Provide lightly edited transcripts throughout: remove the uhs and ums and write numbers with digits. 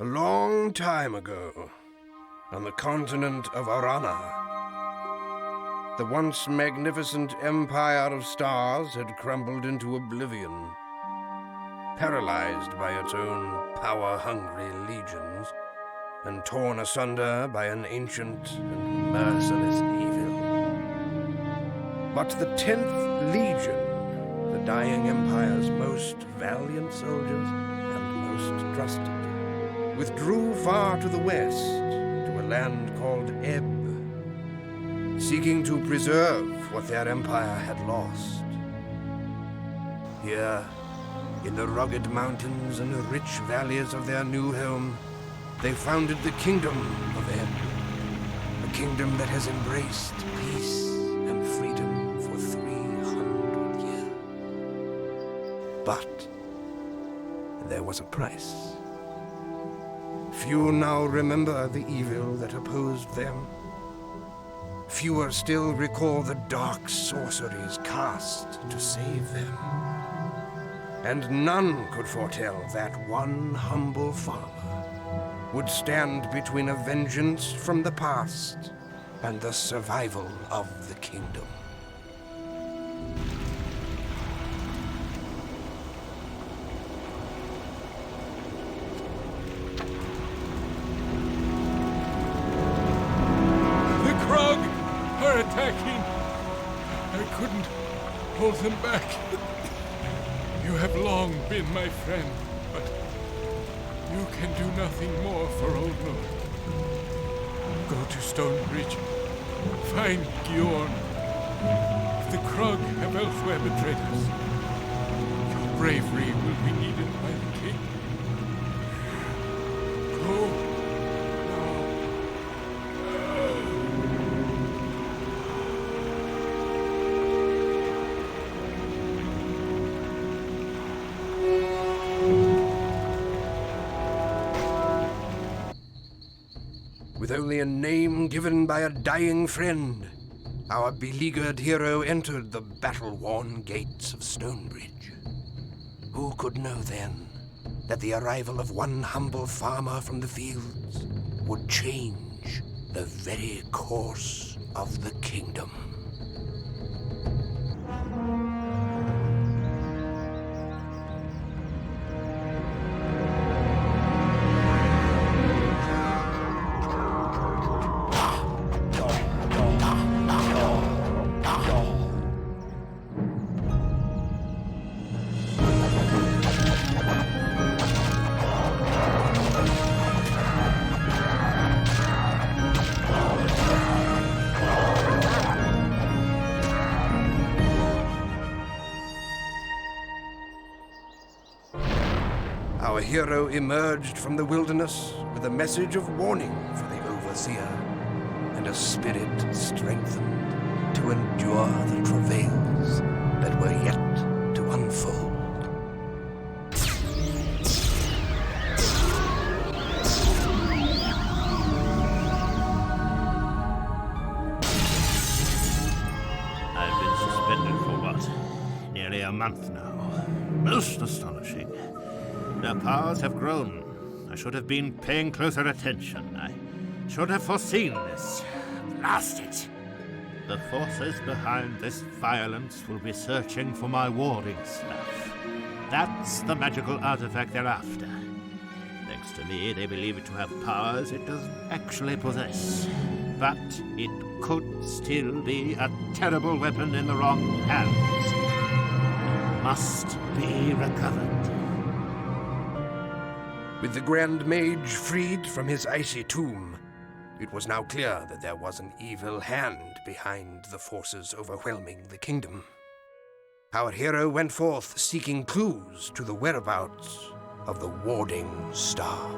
A long time ago, on the continent of Arana, the once magnificent empire of stars had crumbled into oblivion, paralyzed by its own power-hungry legions, and torn asunder by an ancient and merciless evil. But the 10th Legion, the dying empire's most valiant soldiers and most trusted, withdrew far to the west, to a land called Ebb, seeking to preserve what their empire had lost. Here, in the rugged mountains and the rich valleys of their new home, they founded the Kingdom of Ebb, a kingdom that has embraced peace and freedom for 300 years. But there was a price. Few now remember the evil that opposed them. Fewer still recall the dark sorceries cast to save them. And none could foretell that one humble farmer would stand between a vengeance from the past and the survival of the kingdom. Attacking. I couldn't hold them back. You have long been my friend, but you can do nothing more for Old North. Go to Stonebridge. Find Gjorn. If the Krug have elsewhere betrayed us, your bravery will be needed by the king. Go. With only a name given by a dying friend, our beleaguered hero entered the battle-worn gates of Stonebridge. Who could know then that the arrival of one humble farmer from the fields would change the very course of the kingdom? Our hero emerged from the wilderness with a message of warning for the Overseer and a spirit strengthened to endure the travails that were yet to unfold. I've been suspended for what? Nearly a month now. Most astonishing. Their powers have grown. I should have been paying closer attention. I should have foreseen this. Blast it! The forces behind this violence will be searching for my warding staff. That's the magical artifact they're after. Thanks to me, they believe it to have powers it doesn't actually possess. But it could still be a terrible weapon in the wrong hands. It must be recovered. With the Grand Mage freed from his icy tomb, it was now clear that there was an evil hand behind the forces overwhelming the kingdom. Our hero went forth seeking clues to the whereabouts of the warding staff.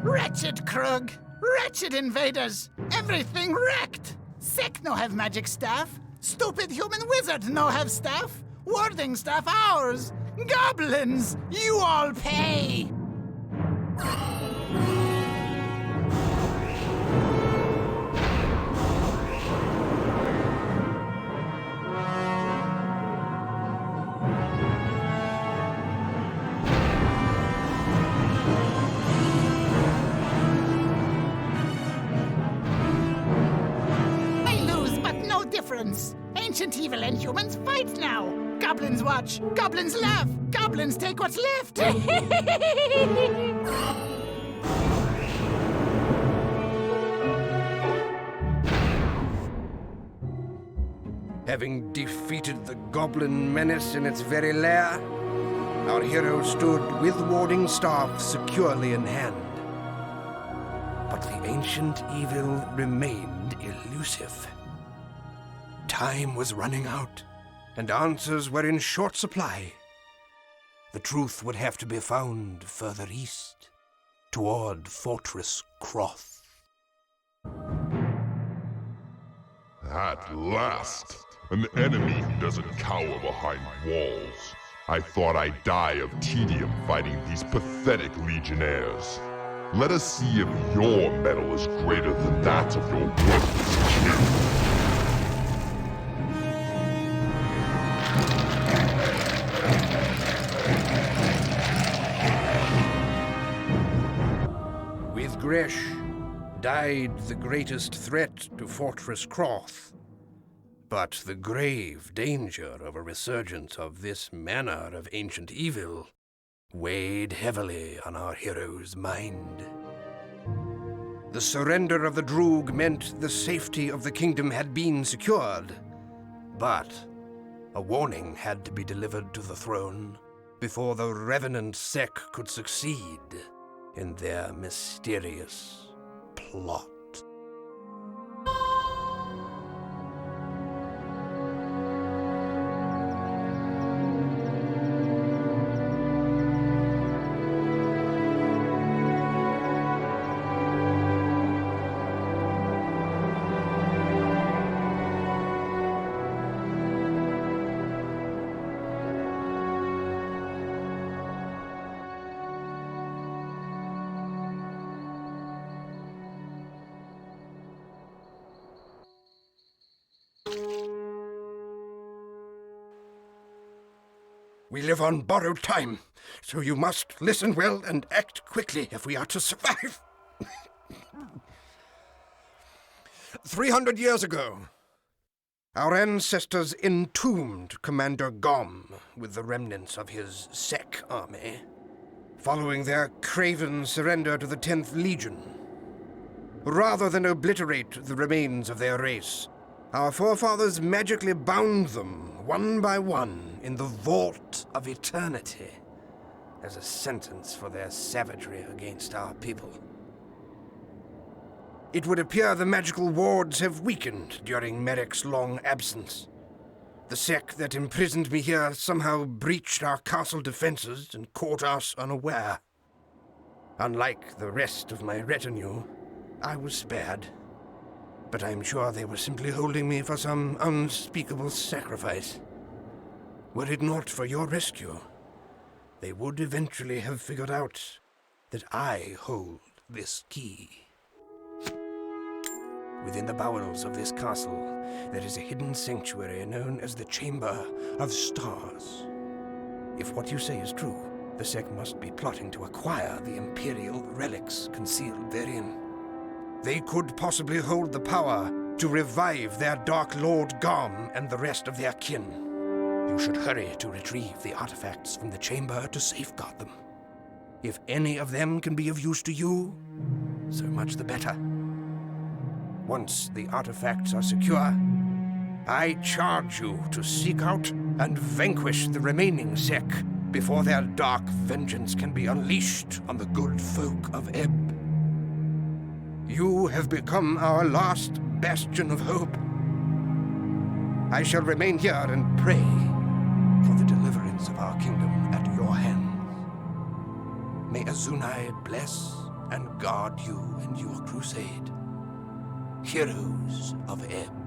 Wretched Krug! Wretched invaders! Everything wrecked! Sek no have magic staff! Stupid human wizard no have staff! Warding staff ours! Goblins! You all pay! violence. Ancient evil and humans fight now. Goblins watch, goblins laugh, goblins take what's left. Having defeated the goblin menace in its very lair, our hero stood with warding staff securely in hand. But the ancient evil remained elusive. Time was running out, and answers were in short supply. The truth would have to be found further east, toward Fortress Croth. At last, an enemy who doesn't cower behind walls. I thought I'd die of tedium fighting these pathetic legionnaires. Let us see if your mettle is greater than that of your worthless kin. With Gresh died the greatest threat to Fortress Croth. But the grave danger of a resurgence of this manner of ancient evil weighed heavily on our hero's mind. The surrender of the Droog meant the safety of the kingdom had been secured, but a warning had to be delivered to the throne before the revenant sect could succeed in their mysterious plot. We live on borrowed time, so you must listen well and act quickly if we are to survive. 300 years ago, our ancestors entombed Commander Gom with the remnants of his Sek army, following their craven surrender to the 10th Legion. Rather than obliterate the remains of their race, our forefathers magically bound them, one by one, in the Vault of Eternity, as a sentence for their savagery against our people. It would appear the magical wards have weakened during Merrick's long absence. The sect that imprisoned me here somehow breached our castle defenses and caught us unaware. Unlike the rest of my retinue, I was spared. But I'm sure they were simply holding me for some unspeakable sacrifice. Were it not for your rescue, they would eventually have figured out that I hold this key. Within the bowels of this castle, there is a hidden sanctuary known as the Chamber of Stars. If what you say is true, the sect must be plotting to acquire the Imperial relics concealed therein. They could possibly hold the power to revive their Dark Lord Gom and the rest of their kin. You should hurry to retrieve the artifacts from the chamber to safeguard them. If any of them can be of use to you, so much the better. Once the artifacts are secure, I charge you to seek out and vanquish the remaining Sek before their dark vengeance can be unleashed on the good folk of Ebb. You have become our last bastion of hope. I shall remain here and pray for the deliverance of our kingdom at your hands. May Azunai bless and guard you in your crusade. Heroes of Ebb.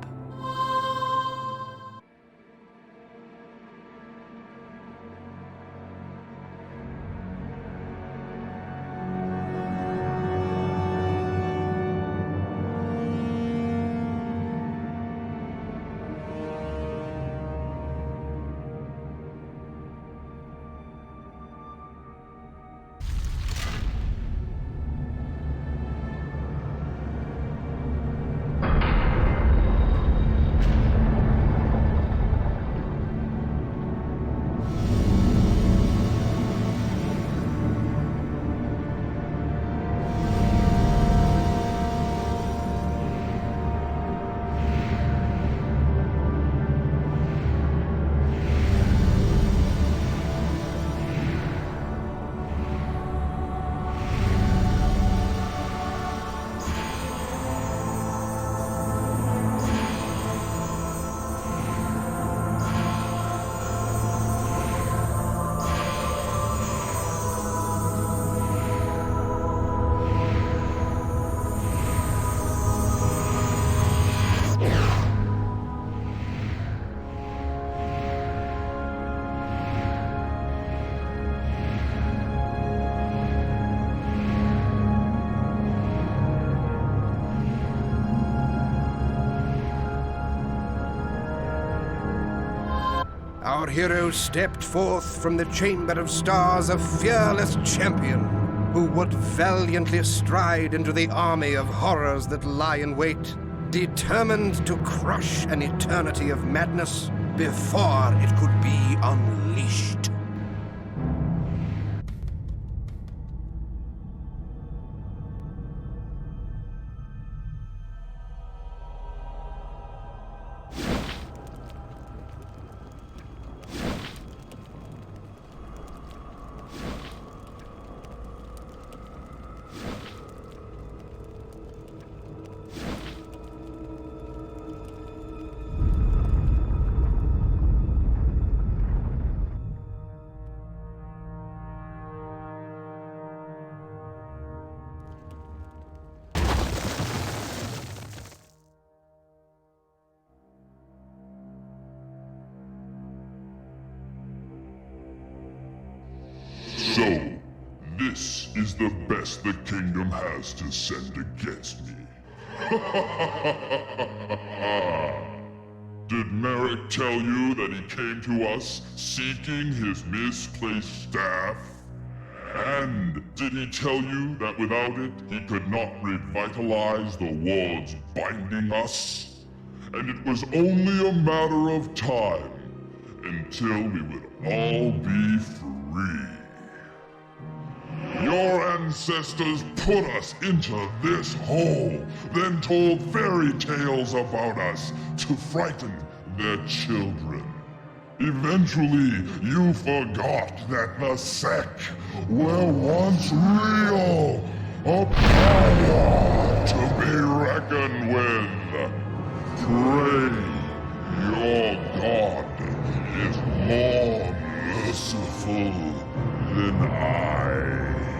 our hero stepped forth from the Chamber of Stars a fearless champion who would valiantly stride into the army of horrors that lie in wait, determined to crush an eternity of madness before it could be unleashed. So, this is the best the kingdom has to send against me. Did Merrick tell you that he came to us seeking his misplaced staff? And did he tell you that without it, he could not revitalize the wards binding us? And it was only a matter of time until we would all be free. Your ancestors put us into this hole, then told fairy tales about us to frighten their children. Eventually, you forgot that the Sec were once real, a power to be reckoned with. Pray your God is more merciful than I.